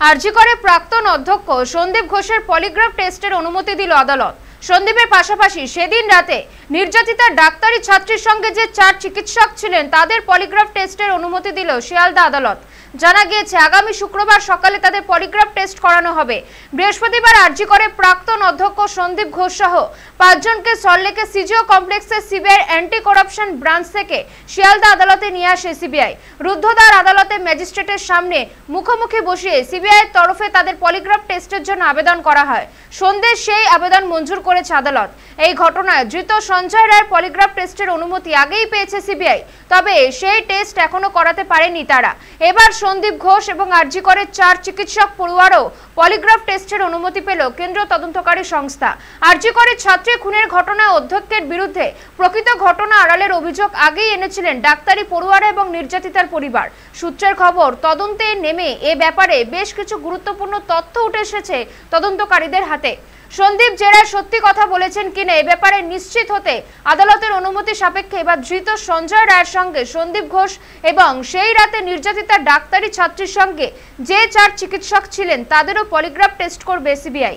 আরজি করে প্রাক্তন অধ্যক্ষ সন্দীপ ঘোষের পলিগ্রাফ টেস্টের অনুমতি দিল আদালত। সন্দীপের পাশাপাশি সেদিন রাতে নির্যাতিতা ডাক্তারি ছাত্রীর সঙ্গে যে 4 চিকিৎসক ছিলেন তাদের পলিগ্রাফ টেস্টের অনুমতি দিল শিয়ালদা আদালত। জানা গিয়েছে আগামী শুক্রবার সকালে তাদের পলিগ্রাফ টেস্ট করানো হবে। বৃহস্পতিবার আরজি করে প্রাক্তন অধ্যক্ষ সন্দীপ ঘোষ সহ 5 জনকে সল্টলেকের সিজিও কমপ্লেক্সের সিবিআই অ্যান্টি করাপশন ব্রাঞ্চ থেকে শিয়ালদা আদালতে নিয়ে আসে সিবিআই। রুদ্ধদ্বার আদালতে ম্যাজিস্ট্রেটের সামনে মুখোমুখি বসিয়ে সিবিআইয়ের তরফে তাদের পলিগ্রাফ টেস্টের জন্য আবেদন করা হয়। সন্ধ্যে সেই আবেদন মঞ্জুর করেছে আদালত। এই ঘটনায় ধৃত সঞ্জয় রায়ের পলিগ্রাফ টেস্টের অনুমতি আগেই পেয়েছে সিবিআই, তবে সেই টেস্ট এখনো করাতে পারেনি তারা। এবার সন্দীপ ঘোষ এবং আরজি করে 4 চিকিৎসক পড়ুয়ারও পলিগ্রাফ টেস্টের অনুমতি পেল কেন্দ্রীয় তদন্তকারী সংস্থা। আরজি করে ছাত্রী খুনের ঘটনায় অধ্যক্ষের বিরুদ্ধে প্রকৃত ঘটনা আড়ালের অভিযোগ আগেই এনেছিলেন ডাক্তারি পড়ুয়ারা এবং নির্যাতিতার পরিবার। সূত্রের খবর, তদন্তে নেমে এ ব্যাপারে বেশ কিছু গুরুত্বপূর্ণ তথ্য উঠে এসেছে তদন্তকারীদের হাতে। সন্দীপ জেরায় সত্যি কথা বলেছেন কিনা এ ব্যাপারে নিশ্চিত হতে আদালতের অনুমতি সাপেক্ষে এবার ধৃত সঞ্জয় রায়ের সঙ্গে সন্দীপ ঘোষ এবং সেই রাতে নির্যাতিতা ডাক্তারি ছাত্রীর সঙ্গে যে 4 চিকিৎসক ছিলেন তাদেরও পলিগ্রাফ টেস্ট করবে সিবিআই।